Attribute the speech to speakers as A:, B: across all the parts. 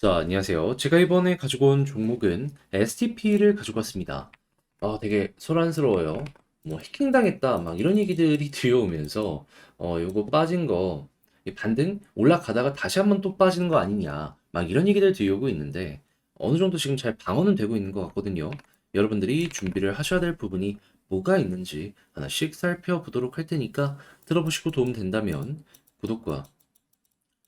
A: 자, 안녕하세요. 제가 이번에 가지고 온 종목은 STP를 가지고 왔습니다. 되게 소란스러워요. 뭐 해킹당했다, 막 이런 얘기들이 들려오면서 요거 빠진 거, 이 반등 올라가다가 다시 한번 또 빠지는 거 아니냐, 막 이런 얘기들 들려오고 있는데 어느 정도 지금 잘 방어는 되고 있는 것 같거든요. 여러분들이 준비를 하셔야 될 부분이 뭐가 있는지 하나씩 살펴보도록 할 테니까 들어보시고 도움 된다면 구독과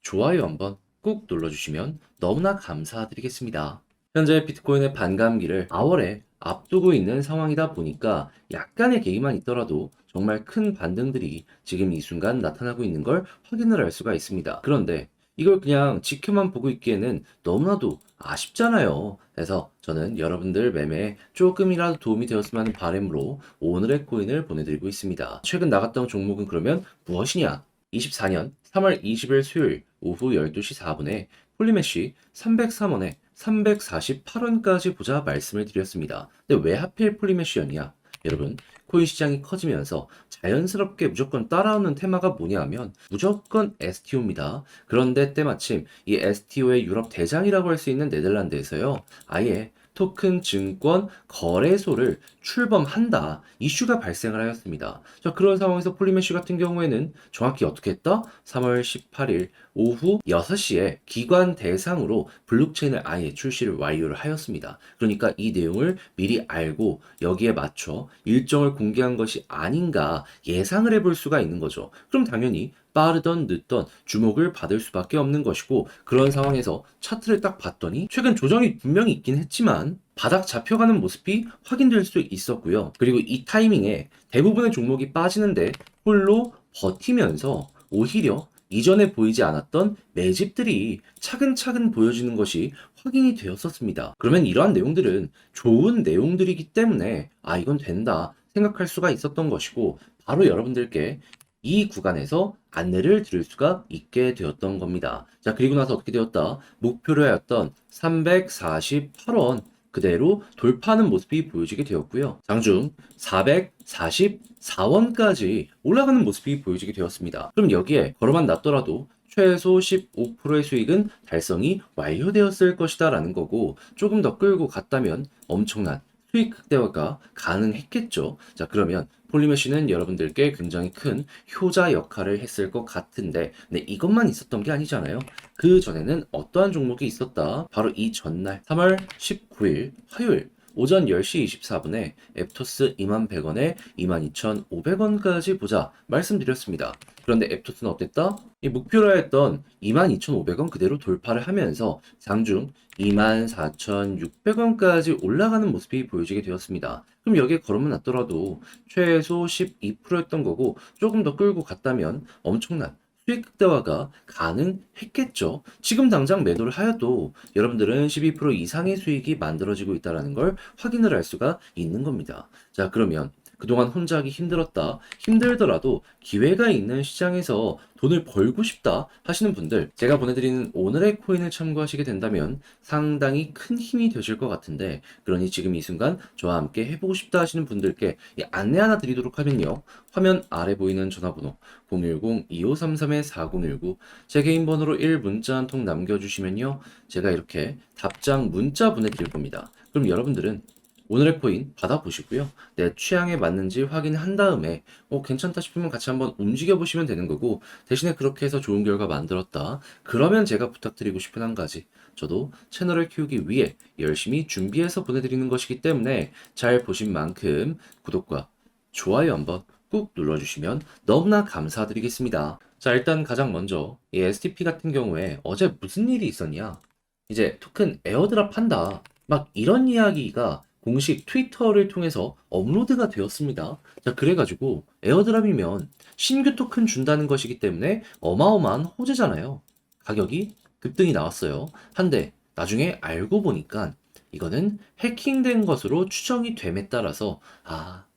A: 좋아요 한번 꾹 눌러주시면 너무나 감사드리겠습니다. 현재 비트코인의 반감기를 4월에 앞두고 있는 상황이다 보니까 약간의 개입만 있더라도 정말 큰 반등들이 지금 이 순간 나타나고 있는 걸 확인을 할 수가 있습니다. 그런데 이걸 그냥 지켜만 보고 있기에는 너무나도 아쉽잖아요. 그래서 저는 여러분들 매매에 조금이라도 도움이 되었으면 하는 바람으로 오늘의 코인을 보내드리고 있습니다. 최근 나갔던 종목은 그러면 무엇이냐? 24년 3월 20일 수요일 오후 12시 4분에 폴리메쉬 303원에 348원까지 보자 말씀을 드렸습니다. 근데 왜 하필 폴리메쉬였냐? 여러분, 코인 시장이 커지면서 자연스럽게 무조건 따라오는 테마가 뭐냐 하면 무조건 STO입니다. 그런데 때마침 이 STO의 유럽 대장이라고 할 수 있는 네덜란드에서요. 아예 토큰 증권 거래소를 출범한다. 이슈가 발생을 하였습니다. 자, 그런 상황에서 폴리메쉬 같은 경우에는 정확히 어떻게 했다? 3월 18일 오후 6시에 기관 대상으로 블록체인을 아예 출시를 완료를 하였습니다. 그러니까 이 내용을 미리 알고 여기에 맞춰 일정을 공개한 것이 아닌가 예상을 해볼 수가 있는 거죠. 그럼 당연히 빠르던 늦던 주목을 받을 수밖에 없는 것이고, 그런 상황에서 차트를 딱 봤더니 최근 조정이 분명히 있긴 했지만 바닥 잡혀가는 모습이 확인될 수 있었고요. 그리고 이 타이밍에 대부분의 종목이 빠지는데 홀로 버티면서 오히려 이전에 보이지 않았던 매집들이 차근차근 보여지는 것이 확인이 되었었습니다. 그러면 이러한 내용들은 좋은 내용들이기 때문에 이건 된다 생각할 수가 있었던 것이고, 바로 여러분들께 이 구간에서 안내를 드릴 수가 있게 되었던 겁니다. 자, 그리고 나서 어떻게 되었다? 목표로 하였던 348원 그대로 돌파하는 모습이 보여지게 되었고요. 장중 444원까지 올라가는 모습이 보여지게 되었습니다. 그럼 여기에 걸어만 놨더라도 최소 15%의 수익은 달성이 완료되었을 것이다 라는 거고, 조금 더 끌고 갔다면 엄청난 수익 극대화가 가능했겠죠. 자, 그러면 폴리메쉬는 여러분들께 굉장히 큰 효자 역할을 했을 것 같은데, 네, 이것만 있었던 게 아니잖아요. 그 전에는 어떠한 종목이 있었다? 바로 이 전날 3월 19일 화요일 오전 10시 24분에 앱토스 21,100원에 22,500원까지 보자 말씀드렸습니다. 그런데 앱토스는 어땠다? 이 목표로 했던 22,500원 그대로 돌파를 하면서 장중 24,600원까지 올라가는 모습이 보여지게 되었습니다. 그럼 여기에 걸으면 놨더라도 최소 12%였던 거고, 조금 더 끌고 갔다면 엄청난 수익 극대화가 가능했겠죠. 지금 당장 매도를 하여도 여러분들은 12% 이상의 수익이 만들어지고 있다는 걸 확인을 할 수가 있는 겁니다. 자, 그러면 그동안 혼자 하기 힘들었다, 힘들더라도 기회가 있는 시장에서 돈을 벌고 싶다 하시는 분들, 제가 보내드리는 오늘의 코인을 참고하시게 된다면 상당히 큰 힘이 되실 것 같은데, 그러니 지금 이 순간 저와 함께 해보고 싶다 하시는 분들께 이 안내 하나 드리도록 하면요. 화면 아래 보이는 전화번호 010-2533-4019, 제 개인 번호로 1문자 한 통 남겨주시면요. 제가 이렇게 답장 문자 보내드릴 겁니다. 그럼 여러분들은 오늘의 코인 받아보시고요. 내 취향에 맞는지 확인한 다음에 괜찮다 싶으면 같이 한번 움직여 보시면 되는 거고, 대신에 그렇게 해서 좋은 결과 만들었다, 그러면 제가 부탁드리고 싶은 한 가지, 저도 채널을 키우기 위해 열심히 준비해서 보내드리는 것이기 때문에 잘 보신 만큼 구독과 좋아요 한번 꾹 눌러주시면 너무나 감사드리겠습니다. 자, 일단 가장 먼저 이 STP 같은 경우에 어제 무슨 일이 있었냐? 이제 토큰 에어드랍 한다, 막 이런 이야기가 공식 트위터를 통해서 업로드가 되었습니다. 자, 그래가지고 에어드랍이면 신규 토큰 준다는 것이기 때문에 어마어마한 호재잖아요. 가격이 급등이 나왔어요. 한데 나중에 알고 보니까 이거는 해킹된 것으로 추정이 됨에 따라서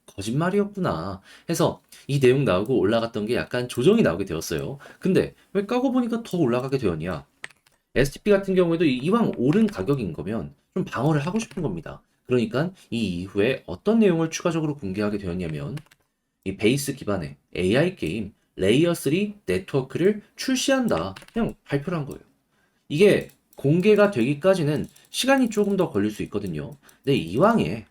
A: 거짓말이었구나 해서 이 내용 나오고 올라갔던 게 약간 조정이 나오게 되었어요. 근데 왜 까고 보니까 더 올라가게 되었냐? STP 같은 경우에도 이왕 오른 가격인 거면 좀 방어를 하고 싶은 겁니다. 그러니까 이 이후에 어떤 내용을 추가적으로 공개하게 되었냐면, 이 베이스 기반의 AI 게임 레이어 3 네트워크를 출시한다, 그냥 발표를 한 거예요. 이게 공개가 되기까지는 시간이 조금 더 걸릴 수 있거든요. 근데 이왕에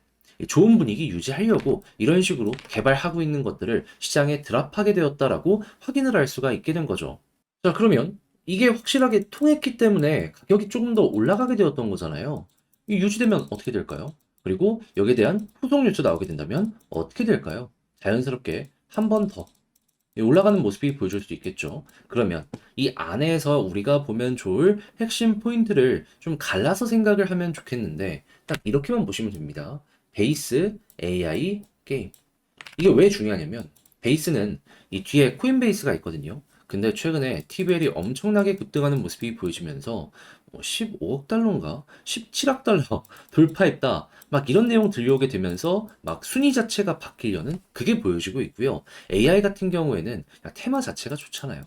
A: 좋은 분위기 유지하려고 이런 식으로 개발하고 있는 것들을 시장에 드랍하게 되었다라고 확인을 할 수가 있게 된 거죠. 자, 그러면 이게 확실하게 통했기 때문에 가격이 조금 더 올라가게 되었던 거잖아요. 이 유지되면 어떻게 될까요? 그리고 여기에 대한 후속 뉴스 나오게 된다면 어떻게 될까요? 자연스럽게 한 번 더 올라가는 모습이 보여줄 수 있겠죠. 그러면 이 안에서 우리가 보면 좋을 핵심 포인트를 좀 갈라서 생각을 하면 좋겠는데 딱 이렇게만 보시면 됩니다. 베이스, AI, 게임. 이게 왜 중요하냐면 베이스는 이 뒤에 코인베이스가 있거든요. 근데 최근에 TVL이 엄청나게 급등하는 모습이 보여지면서 15억 달러인가? 17억 달러 돌파했다. 막 이런 내용 들려오게 되면서 막 순위 자체가 바뀌려는 그게 보여지고 있고요. AI 같은 경우에는 그냥 테마 자체가 좋잖아요.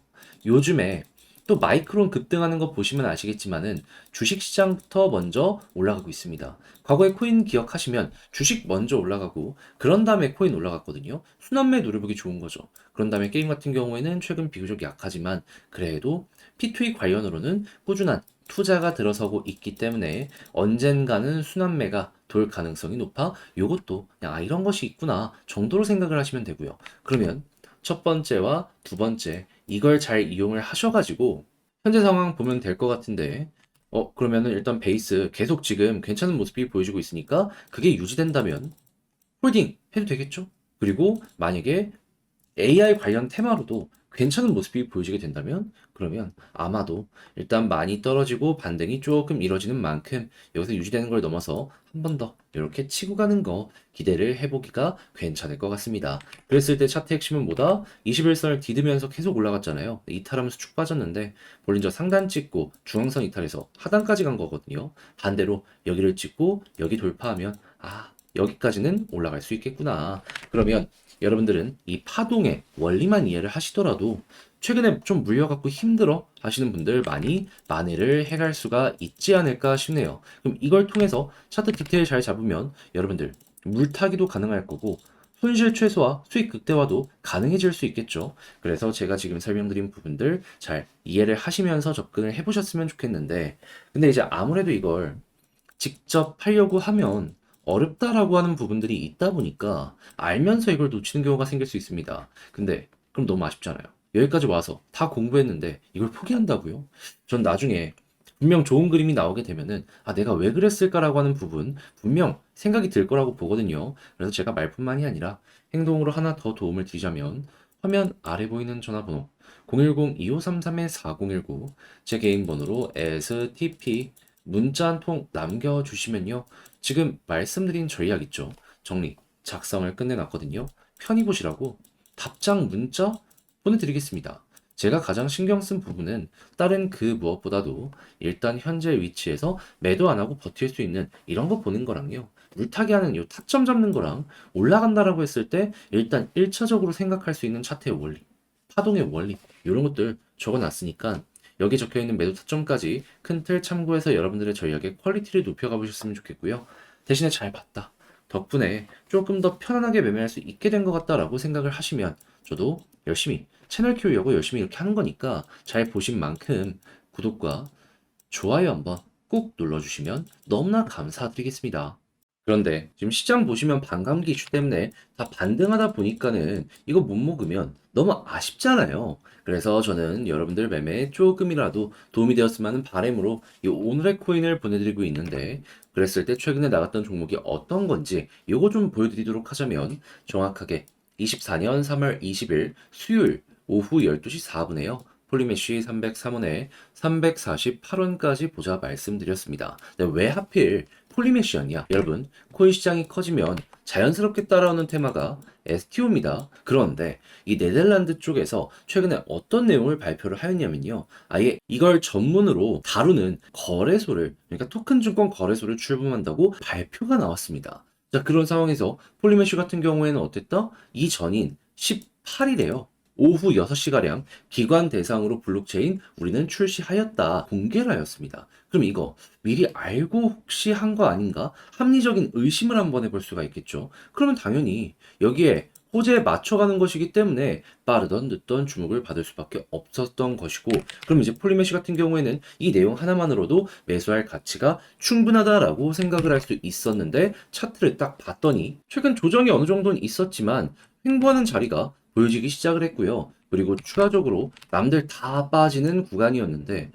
A: 요즘에 또 마이크론 급등하는 거 보시면 아시겠지만은 주식 시장부터 먼저 올라가고 있습니다. 과거에 코인 기억하시면 주식 먼저 올라가고 그런 다음에 코인 올라갔거든요. 순환매 노려보기 좋은 거죠. 그런 다음에 게임 같은 경우에는 최근 비교적 약하지만 그래도 P2E 관련으로는 꾸준한 투자가 들어서고 있기 때문에 언젠가는 순환매가 돌 가능성이 높아 요것도 그냥 이런 것이 있구나 정도로 생각을 하시면 되고요. 그러면 첫 번째와 두 번째 이걸 잘 이용을 하셔가지고 현재 상황 보면 될 것 같은데 그러면은 일단 베이스 계속 지금 괜찮은 모습이 보여지고 있으니까 그게 유지된다면 홀딩 해도 되겠죠? 그리고 만약에 AI 관련 테마로도 괜찮은 모습이 보여지게 된다면 그러면 아마도 일단 많이 떨어지고 반등이 조금 이뤄지는 만큼 여기서 유지되는 걸 넘어서 한 번 더 이렇게 치고 가는 거 기대를 해보기가 괜찮을 것 같습니다. 그랬을 때 차트 핵심은 뭐다? 21선을 디드면서 계속 올라갔잖아요. 이탈하면서 쭉 빠졌는데 볼린저 상단 찍고 중앙선 이탈해서 하단까지 간 거거든요. 반대로 여기를 찍고 여기 돌파하면 여기까지는 올라갈 수 있겠구나. 그러면 여러분들은 이 파동의 원리만 이해를 하시더라도 최근에 좀 물려갖고 힘들어 하시는 분들 많이 만회를 해갈 수가 있지 않을까 싶네요. 그럼 이걸 통해서 차트 디테일 잘 잡으면 여러분들 물타기도 가능할 거고 손실 최소화, 수익 극대화도 가능해질 수 있겠죠. 그래서 제가 지금 설명드린 부분들 잘 이해를 하시면서 접근을 해보셨으면 좋겠는데 근데 이제 아무래도 이걸 직접 하려고 하면 어렵다라고 하는 부분들이 있다 보니까 알면서 이걸 놓치는 경우가 생길 수 있습니다. 근데 그럼 너무 아쉽잖아요. 여기까지 와서 다 공부했는데 이걸 포기한다고요? 전 나중에 분명 좋은 그림이 나오게 되면은 내가 왜 그랬을까라고 하는 부분 분명 생각이 들 거라고 보거든요. 그래서 제가 말뿐만이 아니라 행동으로 하나 더 도움을 드리자면 화면 아래 보이는 전화번호 010-2533-4019 제 개인 번호로 STP 문자 한 통 남겨주시면요. 지금 말씀드린 전략 있죠. 정리, 작성을 끝내놨거든요. 편히 보시라고 답장 문자 보내드리겠습니다. 제가 가장 신경 쓴 부분은 다른 그 무엇보다도 일단 현재 위치에서 매도 안 하고 버틸 수 있는 이런 거 보는 거랑요. 물타기 하는 요 타점 잡는 거랑 올라간다라고 했을 때 일단 1차적으로 생각할 수 있는 차트의 원리, 파동의 원리 이런 것들 적어놨으니까 여기 적혀있는 매도 타점까지 큰 틀 참고해서 여러분들의 전략의 퀄리티를 높여가 보셨으면 좋겠고요. 대신에 잘 봤다. 덕분에 조금 더 편안하게 매매할 수 있게 된 것 같다라고 생각을 하시면 저도 열심히 채널 키우려고 열심히 이렇게 하는 거니까 잘 보신 만큼 구독과 좋아요 한번 꾹 눌러주시면 너무나 감사드리겠습니다. 그런데 지금 시장 보시면 반감기 이슈 때문에 다 반등하다 보니까는 이거 못 먹으면 너무 아쉽잖아요. 그래서 저는 여러분들 매매에 조금이라도 도움이 되었으면 하는 바람으로 이 오늘의 코인을 보내드리고 있는데 그랬을 때 최근에 나갔던 종목이 어떤 건지 이거 좀 보여드리도록 하자면 정확하게 24년 3월 20일 수요일 오후 12시 4분에요. 폴리메쉬 303원에 348원까지 보자 말씀드렸습니다. 근데 왜 하필 폴리메쉬였냐? 여러분, 코인 시장이 커지면 자연스럽게 따라오는 테마가 STO입니다. 그런데 이 네덜란드 쪽에서 최근에 어떤 내용을 발표를 하였냐면요. 아예 이걸 전문으로 다루는 거래소를, 그러니까 토큰 증권 거래소를 출범한다고 발표가 나왔습니다. 자, 그런 상황에서 폴리메쉬 같은 경우에는 어땠다? 이전인 18일에요. 오후 6시가량 기관 대상으로 블록체인 우리는 출시하였다 공개를 하였습니다. 그럼 이거 미리 알고 혹시 한 거 아닌가? 합리적인 의심을 한번 해볼 수가 있겠죠. 그러면 당연히 여기에 호재에 맞춰가는 것이기 때문에 빠르던 늦던 주목을 받을 수밖에 없었던 것이고, 그럼 이제 폴리메시 같은 경우에는 이 내용 하나만으로도 매수할 가치가 충분하다라고 생각을 할 수 있었는데, 차트를 딱 봤더니 최근 조정이 어느 정도는 있었지만 횡보하는 자리가 보여지기 시작을 했고요. 그리고 추가적으로 남들 다 빠지는 구간이었는데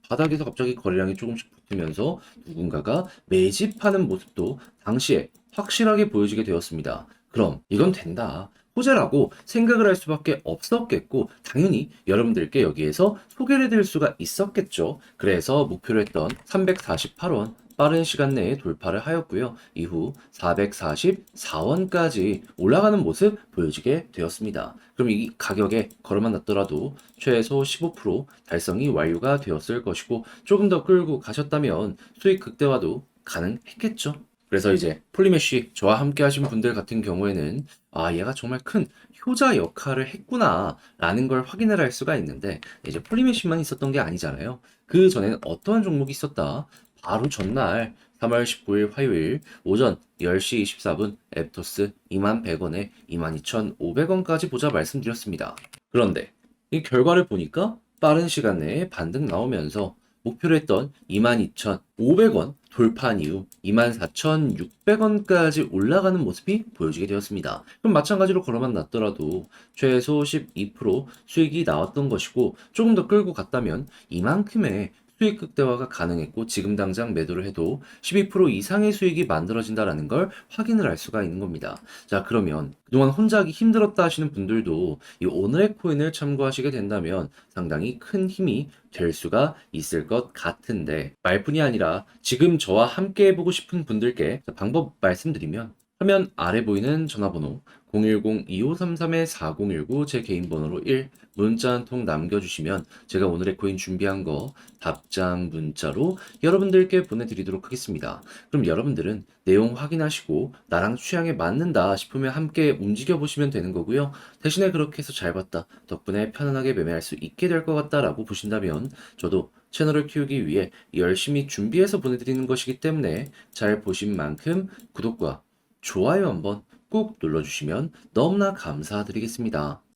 A: 바닥에서 갑자기 거래량이 조금씩 붙으면서 누군가가 매집하는 모습도 당시에 확실하게 보여지게 되었습니다. 그럼 이건 된다. 호재라고 생각을 할 수밖에 없었겠고, 당연히 여러분들께 여기에서 소개를 해드릴 수가 있었겠죠. 그래서 목표로 했던 348원 빠른 시간 내에 돌파를 하였고요. 이후 444원까지 올라가는 모습 보여지게 되었습니다. 그럼 이 가격에 걸어만 놨더라도 최소 15% 달성이 완료가 되었을 것이고, 조금 더 끌고 가셨다면 수익 극대화도 가능했겠죠. 그래서 이제 폴리메쉬 저와 함께 하신 분들 같은 경우에는 얘가 정말 큰 효자 역할을 했구나 라는 걸 확인을 할 수가 있는데, 이제 폴리메쉬만 있었던 게 아니잖아요. 그 전에는 어떠한 종목이 있었다. 바로 전날 3월 19일 화요일 오전 10시 24분 앱토스 21,100원에 22,500원까지 보자 말씀드렸습니다. 그런데 이 결과를 보니까 빠른 시간 내에 반등 나오면서 목표로 했던 22,500원 돌파한 이후 24,600원까지 올라가는 모습이 보여지게 되었습니다. 그럼 마찬가지로 걸어만 놨더라도 최소 12% 수익이 나왔던 것이고, 조금 더 끌고 갔다면 이만큼의 수익 극대화가 가능했고, 지금 당장 매도를 해도 12% 이상의 수익이 만들어진다는 걸 확인을 할 수가 있는 겁니다. 자, 그러면 그동안 혼자 하기 힘들었다 하시는 분들도 이 오늘의 코인을 참고하시게 된다면 상당히 큰 힘이 될 수가 있을 것 같은데, 말뿐이 아니라 지금 저와 함께 해보고 싶은 분들께 방법 말씀드리면, 화면 아래 보이는 전화번호 010-2533-4019 제 개인 번호로 1 문자 한 통 남겨주시면 제가 오늘의 코인 준비한 거 답장 문자로 여러분들께 보내드리도록 하겠습니다. 그럼 여러분들은 내용 확인하시고 나랑 취향에 맞는다 싶으면 함께 움직여 보시면 되는 거고요. 대신에 그렇게 해서 잘 봤다, 덕분에 편안하게 매매할 수 있게 될 것 같다라고 보신다면 저도 채널을 키우기 위해 열심히 준비해서 보내드리는 것이기 때문에 잘 보신 만큼 구독과 좋아요 한번 꼭 눌러주시면 너무나 감사드리겠습니다.